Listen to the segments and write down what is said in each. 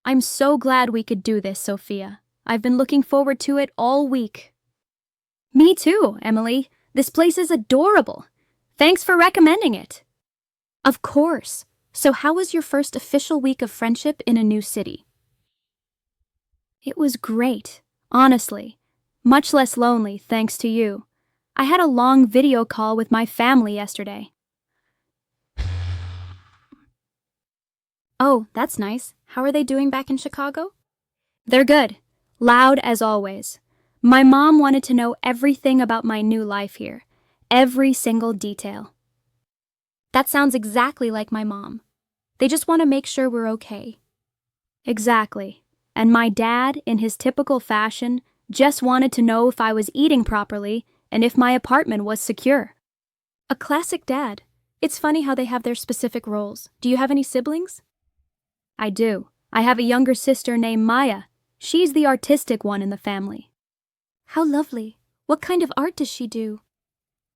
I'm so glad we could do this, Sophia. I've been looking forward to it all week. Me too, Emily. This place is adorable. Thanks for recommending it. Of course. So how was your first official week of friendship in a new city? It was great, honestly. Much less lonely, thanks to you. I had a long video call with my family yesterday. Oh, that's nice. How are they doing back in Chicago? They're good. Loud as always. My mom wanted to know everything about my new life here. Every single detail. That sounds exactly like my mom. They just want to make sure we're okay. Exactly. And my dad, in his typical fashion, just wanted to know if I was eating properly and if my apartment was secure. A classic dad. It's funny how they have their specific roles. Do you have any siblings? I do. I have a younger sister named Maya. She's the artistic one in the family. How lovely. What kind of art does she do?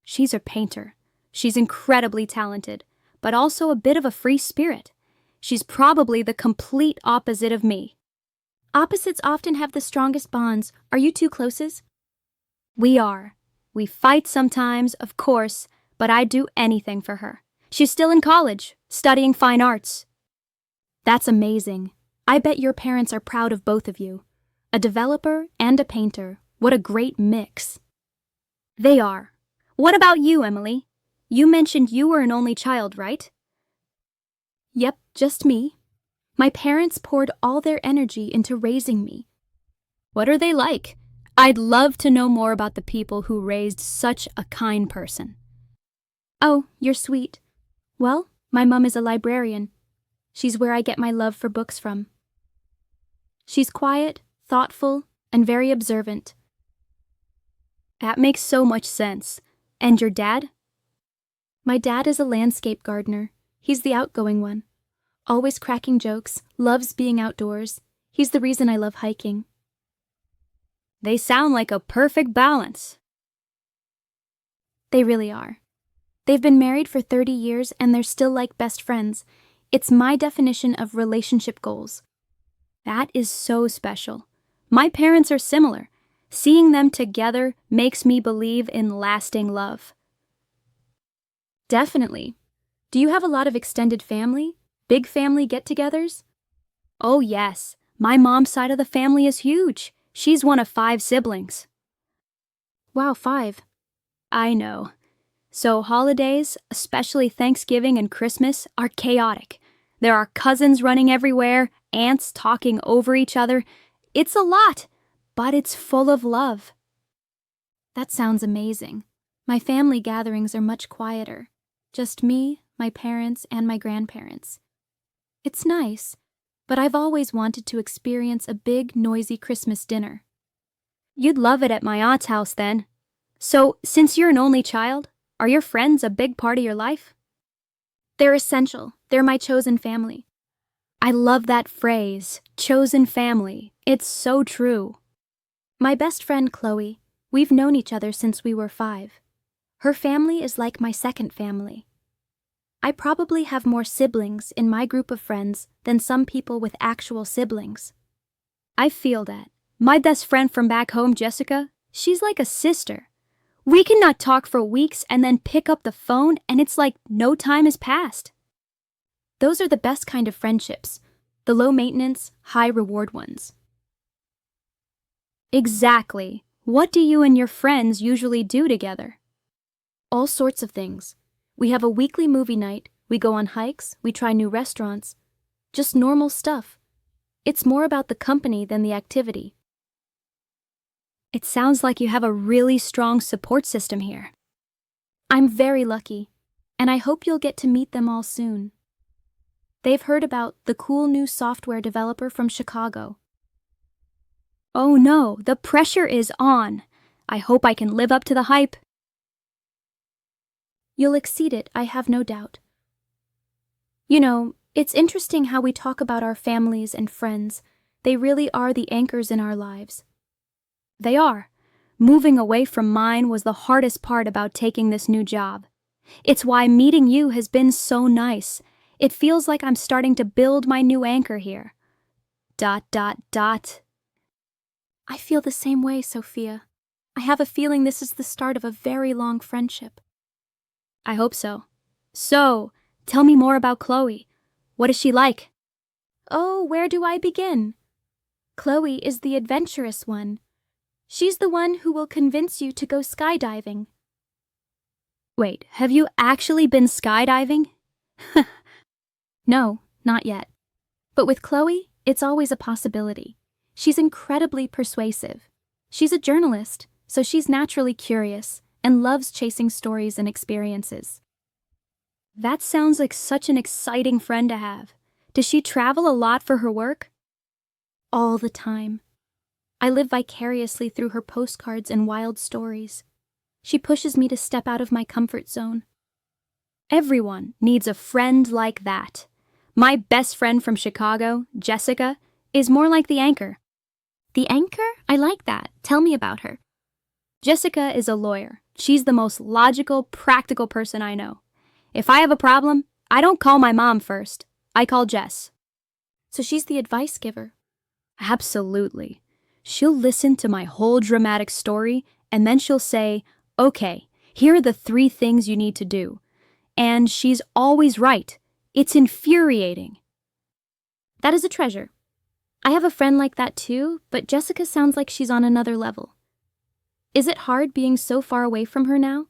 She's a painter. She's incredibly talented, but also a bit of a free spirit. She's probably the complete opposite of me. Opposites often have the strongest bonds. Are you two closes? We are. We fight sometimes, of course, but I'd do anything for her. She's still in college, studying fine arts. That's amazing. I bet your parents are proud of both of you. A developer and a painter. What a great mix. They are. What about you, Emily? You mentioned you were an only child, right? Yep, just me. My parents poured all their energy into raising me. What are they like? I'd love to know more about the people who raised such a kind person. Oh, you're sweet. Well, my mom is a librarian. She's where I get my love for books from. She's quiet, thoughtful, and very observant. That makes so much sense. And your dad? My dad is a landscape gardener. He's the outgoing one. Always cracking jokes, loves being outdoors. He's the reason I love hiking. They sound like a perfect balance. They really are. They've been married for 30 years and they're still like best friends. It's my definition of relationship goals. That is so special. My parents are similar. Seeing them together makes me believe in lasting love. Definitely. Do you have a lot of extended family? Big family get-togethers? Oh yes. My mom's side of the family is huge. She's one of 5 siblings. Wow, 5. I know. So holidays, especially Thanksgiving and Christmas, are chaotic. There are cousins running everywhere, aunts talking over each other. It's a lot, but it's full of love. That sounds amazing. My family gatherings are much quieter. Just me, my parents, and my grandparents. It's nice, but I've always wanted to experience a big, noisy Christmas dinner. You'd love it at my aunt's house then. So, since you're an only child, are your friends a big part of your life? They're essential. They're my chosen family. I love that phrase, chosen family. It's so true. My best friend, Chloe, we've known each other since we were 5. Her family is like my second family. I probably have more siblings in my group of friends than some people with actual siblings. I feel that. My best friend from back home, Jessica, she's like a sister. We cannot talk for weeks and then pick up the phone and it's like no time has passed. Those are the best kind of friendships, the low-maintenance, high-reward ones. Exactly. What do you and your friends usually do together? All sorts of things. We have a weekly movie night, we go on hikes, we try new restaurants. Just normal stuff. It's more about the company than the activity. It sounds like you have a really strong support system here. I'm very lucky, and I hope you'll get to meet them all soon. They've heard about the cool new software developer from Chicago. Oh no, the pressure is on. I hope I can live up to the hype. You'll exceed it, I have no doubt. You know, it's interesting how we talk about our families and friends. They really are the anchors in our lives. They are. Moving away from mine was the hardest part about taking this new job. It's why meeting you has been so nice. It feels like I'm starting to build my new anchor here. dot dot dot. I feel the same way, Sophia. I have a feeling this is the start of a very long friendship. I hope so. So, tell me more about Chloe. What is she like? Oh, where do I begin? Chloe is the adventurous one. She's the one who will convince you to go skydiving. Wait, have you actually been skydiving? No, not yet. But with Chloe, it's always a possibility. She's incredibly persuasive. She's a journalist, so she's naturally curious and loves chasing stories and experiences. That sounds like such an exciting friend to have. Does she travel a lot for her work? All the time. I live vicariously through her postcards and wild stories. She pushes me to step out of my comfort zone. Everyone needs a friend like that. My best friend from Chicago, Jessica, is more like the anchor. The anchor? I like that. Tell me about her. Jessica is a lawyer. She's the most logical, practical person I know. If I have a problem, I don't call my mom first. I call Jess. So she's the advice giver. Absolutely. She'll listen to my whole dramatic story, and then she'll say, okay, here are the 3 things you need to do. And she's always right. It's infuriating. That is a treasure. I have a friend like that too, but Jessica sounds like she's on another level. Is it hard being so far away from her now?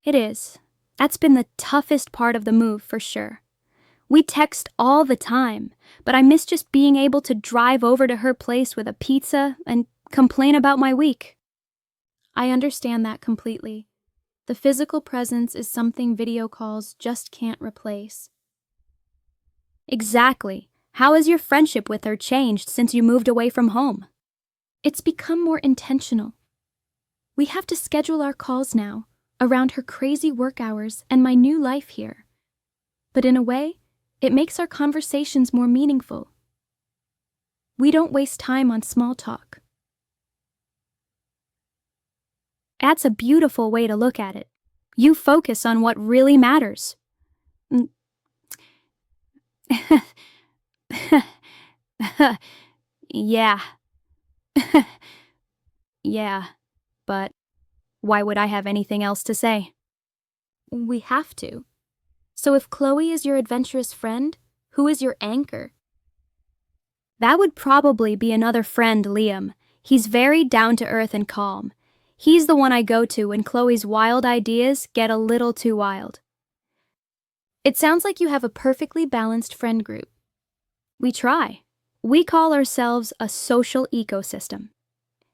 It is. That's been the toughest part of the move for sure. We text all the time, but I miss just being able to drive over to her place with a pizza and complain about my week. I understand that completely. The physical presence is something video calls just can't replace. Exactly. How has your friendship with her changed since you moved away from home? It's become more intentional. We have to schedule our calls now, around her crazy work hours and my new life here. But in a way, it makes our conversations more meaningful. We don't waste time on small talk. That's a beautiful way to look at it. You focus on what really matters. Yeah. Yeah, but why would I have anything else to say? We have to. So if Chloe is your adventurous friend, who is your anchor? That would probably be another friend, Liam. He's very down-to-earth and calm. He's the one I go to when Chloe's wild ideas get a little too wild. It sounds like you have a perfectly balanced friend group. We try. We call ourselves a social ecosystem.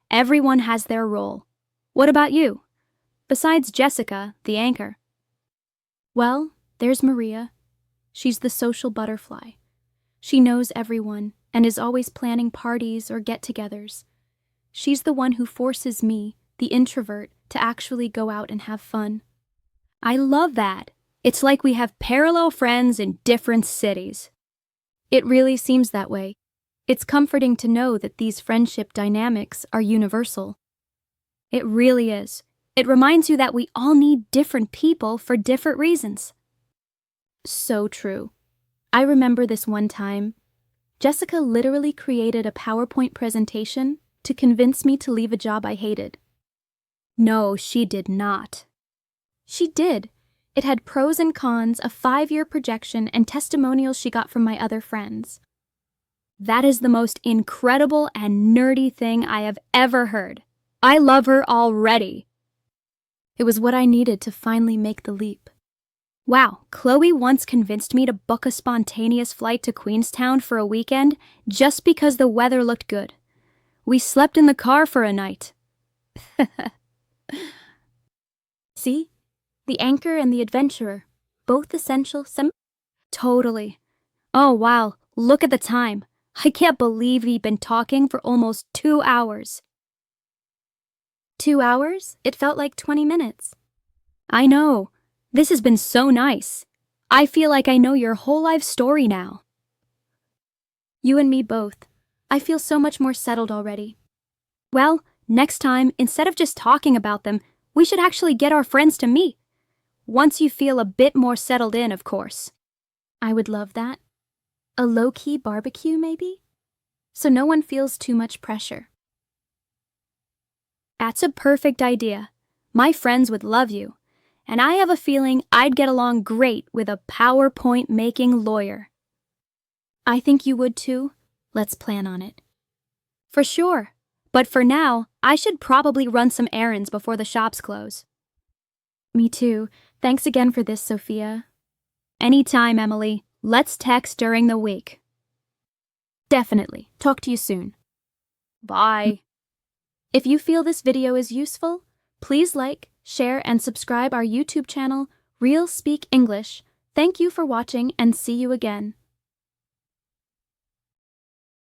Everyone has their role. What about you? Besides Jessica, the anchor. Well, there's Maria. She's the social butterfly. She knows everyone and is always planning parties or get-togethers. She's the one who forces me, the introvert, to actually go out and have fun. I love that. It's like we have parallel friends in different cities. It really seems that way. It's comforting to know that these friendship dynamics are universal. It really is. It reminds you that we all need different people for different reasons. So true. I remember this one time. Jessica literally created a PowerPoint presentation to convince me to leave a job I hated. No, she did not. She did. It had pros and cons, a 5-year projection, and testimonials she got from my other friends. That is the most incredible and nerdy thing I have ever heard. I love her already. It was what I needed to finally make the leap. Wow, Chloe once convinced me to book a spontaneous flight to Queenstown for a weekend just because the weather looked good. We slept in the car for a night. See? The anchor and the adventurer, both essential. Totally. Oh, wow, look at the time. I can't believe we've been talking for almost 2 hours. 2 hours? It felt like 20 minutes. I know. This has been so nice. I feel like I know your whole life story now. You and me both. I feel so much more settled already. Well, next time, instead of just talking about them, we should actually get our friends to meet. Once you feel a bit more settled in, of course. I would love that. A low-key barbecue, maybe? so no one feels too much pressure. That's a perfect idea. My friends would love you, and I have a feeling I'd get along great with a PowerPoint-making lawyer. I think you would too. Let's plan on it. For sure, but for now, I should probably run some errands before the shops close. Me too. Thanks again for this, Sophia. Anytime, Emily. Let's text during the week. Definitely. Talk to you soon. Bye. If you feel this video is useful, please like, share, and subscribe our YouTube channel, Real Speak English. Thank you for watching and see you again.